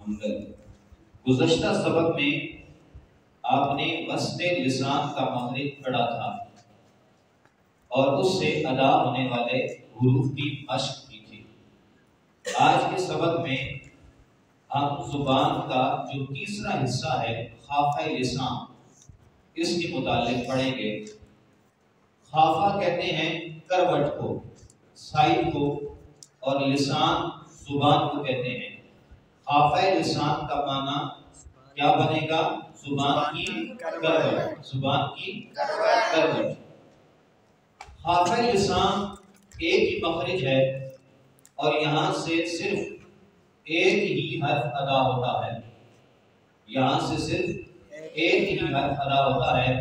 منگل۔ گزشتہ سبق میں آپ نے وسط لسان کا مخرج پڑھا تھا اور اس سے ادا ہونے والے حروف کی مشق کی تھی۔ آج کے سبق میں ہم زبان کا جو تیسرا حصہ ہے خافہ لسان، اس کے متعلق پڑھیں گے۔ خافہ کہتے ہیں کروٹ کو، سائڈ کو، اور لسان زبان کو کہتے ہیں۔ خافہ لسان کا معنی کیا بنے گا؟ زبان کی کروٹ، زبان کی کروٹ۔ خافہ لسان ایک ہی مخرج ہے اور یہاں سے صرف ایک ہی حرف ادا ہوتا ہے، یہاں سے صرف ایک ہی حرف ادا ہوتا ہے۔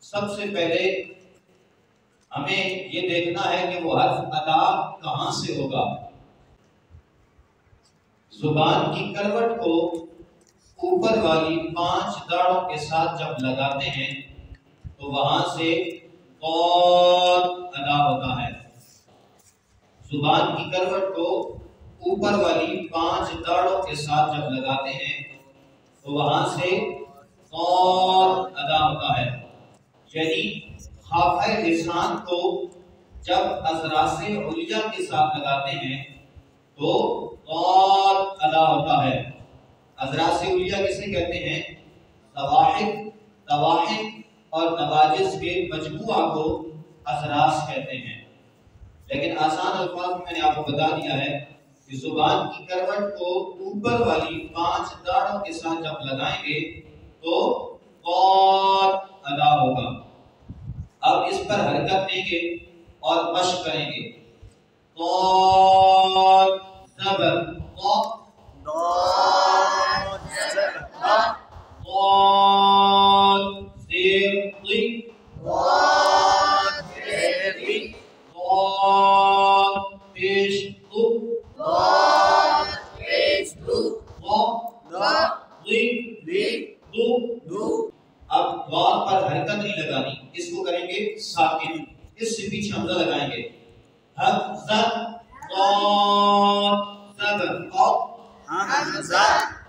سب سے پہلے ہمیں یہ دیکھنا ہے کہ وہ حرف ادا کہاں سے ہوگا۔ زبان کی کروٹ کو اوپر والی 5 داڑوں کے ساتھ جب لگاتے ہیں تو وہاں سے قوت ادا ہوتا ہے۔ زبان کی کروٹ کو اوپر والی 5 داڑوں کے ساتھ جب لگاتے ہیں تو وہاں سے قوت ادا ہوتا ہے۔ یعنی خافہ لسان کو جب اضراس علیا کے ساتھ لگاتے ہیں تو قوت ادا ہوتا ہے۔ اضراس علیا کسے کہتے ہیں؟ طواحن اور نواجذ کے مجموعہ کو اضراس کہتے ہیں۔ لیکن آسان الفاظ میں نے آپ کو بتا دیا ہے کہ زبان کی کروٹ کو اوپر والی 5 داڑوں کے ساتھ جب لگائیں گے تو قوت ادا ہوگا۔ اب اس پر حرکت دیں گے اور مشق کریں گے۔ قوت زبر قوت، قوت زیر قی، قوت پیش قو، اب واو پر حرکت نہیں لگانی، اس کو کریں گے ساکن، اس سے پیچھے حمزہ لگائیں گے۔ حمزہ قوت زبر قوت، حمزہ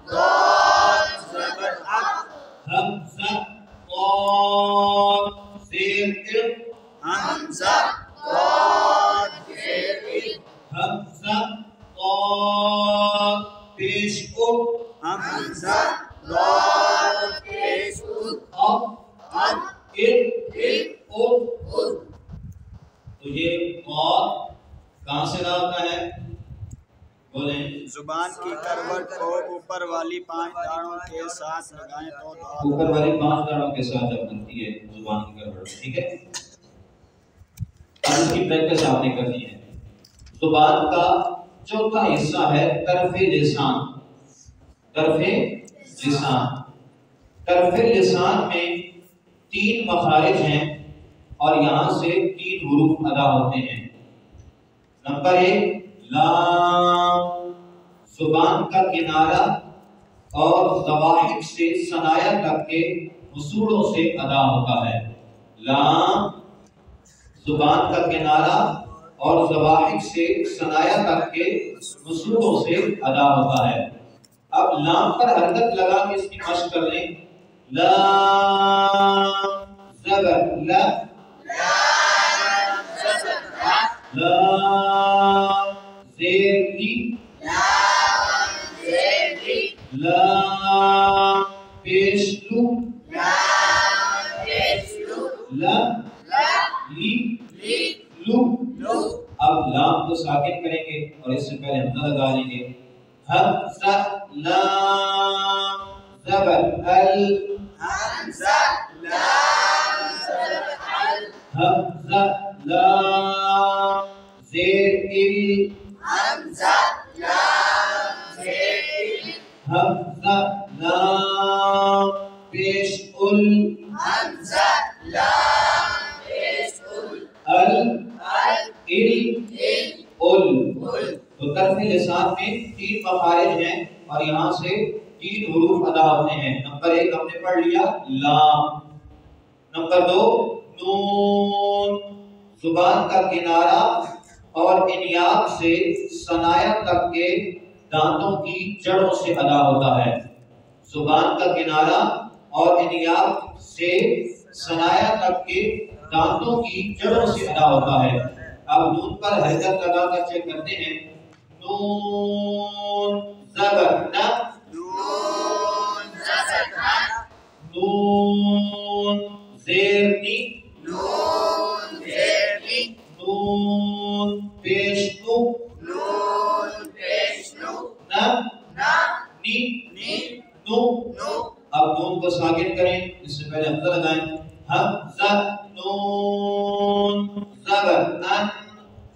قوت زبر حمزہ قوت زیر قر، حمزہ قوت زیر حمزہ قوت پیش قو، حمزہ قوت پیش قو، تو یہ قوت کہاں سے ادا ہوتا ہے؟ بولیں۔ زبان کی کروٹ کو اوپر والی 5 داڑوں کے ساتھ لگائیں تو اوپر والی 5 داڑوں کے ساتھ جب بنتی ہے زبان کی کروٹ، ٹھیک ہے؟ اب اس کی پریکٹس آپ نے کرنی ہے۔ زبان کا چوتھا حصہ ہے طرف لسان۔ طرف لسان، طرف لسان میں 3 مخارج ہیں اور یہاں سے 3 حروف ادا ہوتے ہیں۔ نمبر 1 لام، زبان کا کنارہ اور ضواحک سے ثنایا تک کے مسوڑوں سے ادا ہوتا ہے۔ لام زبان کا کنارہ اور ضواحک سے ثنایا تک کے مسوڑوں سے ادا ہوتا ہے۔ اب لام پر حرکت لگا کے اس کی مشق کر لیں۔ لام زبر لا، لام زیر لی، لام پیش لو، لام لی لو۔ اب لام کو ساکن کریں گے اور اس سے پہلے حمزہ لگا لیں گے۔ حمزہ لام زبر ال، حمزہ لام زبر ال، حمزہ لام زیر ال، حمزہ لام زیر ال، حمزہ لام پیش ال، حمزہ لام پیش ال، تو طرف لسان میں 3 مخارج ہیں اور یہاں سے 3 حروف ادا ہوتے ہیں۔ نمبر 1 ہم نے پڑھ لیا لام۔ نمبر 2 نون، زبان کا کنارہ اور انیاب سے ثنایا تک کے دانتوں کی جڑوں سے ادا ہوتا ہے۔ زبان کا کنارہ اور انیاب سے ثنایا تک کے دانتوں کی جڑوں سے ادا ہوتا ہے۔ اب نون پر حرکت لگا کر چیک کرتے ہیں۔ نون زبر نا، نون زبر نا، نون زیر نی، نون زیر نی، نون پیش نو، نون پیش نو، نا نا نی نی نو۔ نو۔ اب نون کو ساکن کریں، اس سے پہلے حمزہ لگائیں۔ حمزہ نون زبر ان،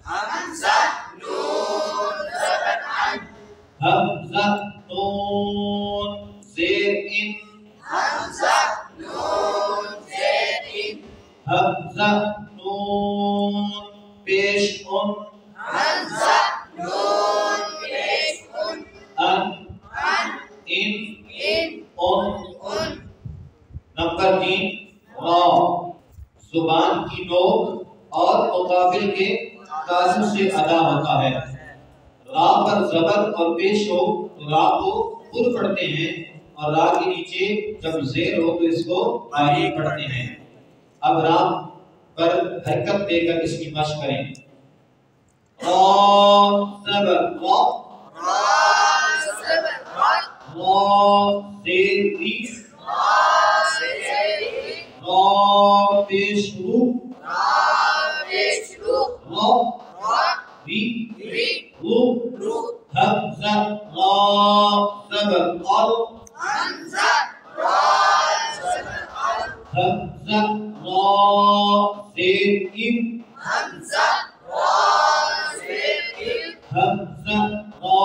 حمزہ نون زبر ان، حمزہ نون زیر ان، حمزہ نون زیر ان، حمزہ نون پیش ان، حمزہ نون پیش ان، ان ان ان ان ان۔ ان۔ نمبر 3 را، زبان کی نوک اور مقابل کے تازو سے ادا ہوتا ہے۔ را پر زبر اور پیش ہو تو را کو پر پڑھتے ہیں، اور را کے نیچے جب زیر ہو تو اس کو باریک پڑھتے ہیں۔ اب را پر حرکت دے کر اس کی مشق کریں۔ را زبر را، را زبر را، را زیر ری، را زیر ری، را پیش رو، را پیش رو، را را ری ری رو، رو، حمزہ را زبر ار، حمزہ را زبر ار، حمزہ را زیر ام، حمزہ را زیر ام، حمزہ را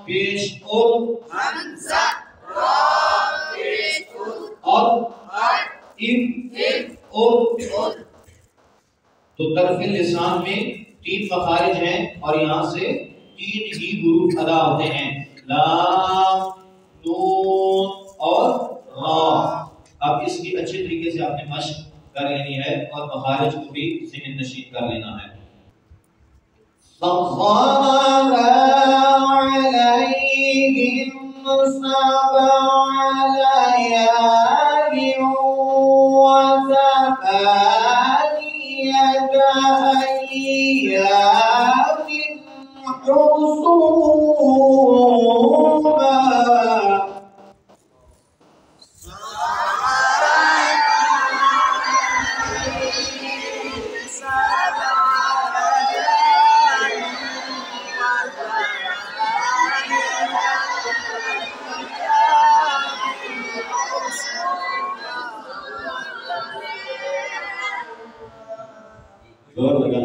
پیش ار، حمزہ را پیش ار، اور اور ام ام اور۔ اور۔ تو طرف لسان میں 3 مخارج ہیں اور یہاں سے 3 ہی حروف ادا ہوتے ہیں، لام، نون اور را۔ اب اس کی اچھے طریقے سے آپ نے مشق کر لینی ہے اور مخارج کو بھی ذہن نشین کر لینا ہے۔ سخر علیہم سبع لیال وثمانیة أيام حسوما۔ زور لگا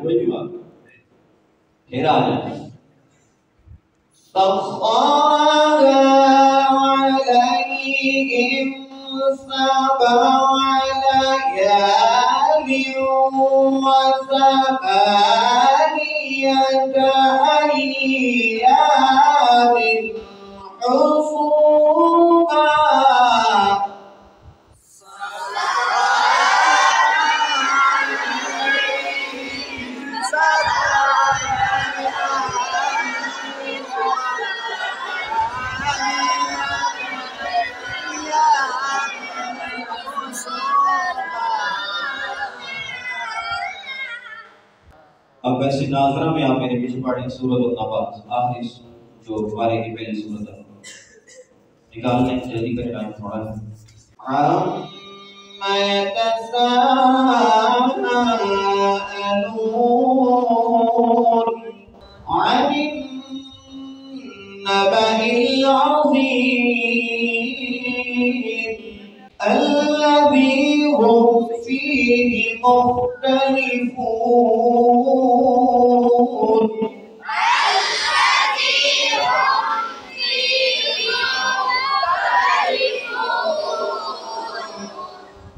کوئی بھی بات پھر آ جائے۔ سخر علیہم سبع لیال وثمانیة أيام حسوما۔ اب ویسے ناظرہ میں آپ میرے پیچھے پڑھیں سورۃ النبأ، آخری جو بارے کی پہلی سورت ہے، نکال لیں جلدی کریں، ٹائم تھوڑا ہے۔ عَمَّ يَتَسَاءَلُونَ عَنِ النَّبَإِ الْعَظِيمِ الَّذِي هُمْ فِيهِ مُخْتَلِفُونَ۔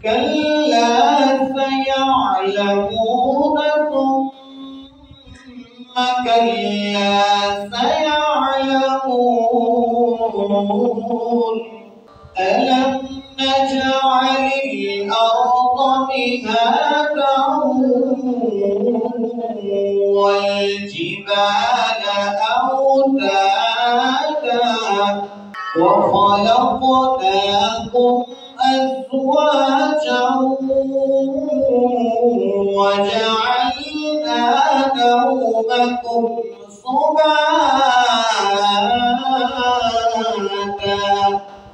كلا سيعلمون ثم كلا سيعلمون ألم نجعل الأرض مهادا والجبال أوتادا وخلقناكم أزواجا وجعلنا نومكم سباتا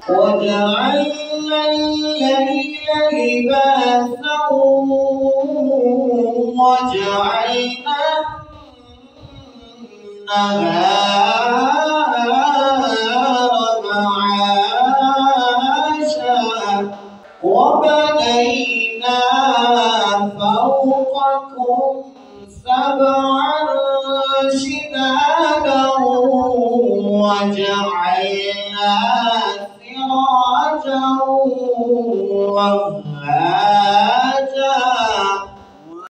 وجعلنا الليل لباسا وجعلنا النهار معاشا وبنينا فوقكم سبعا شدادا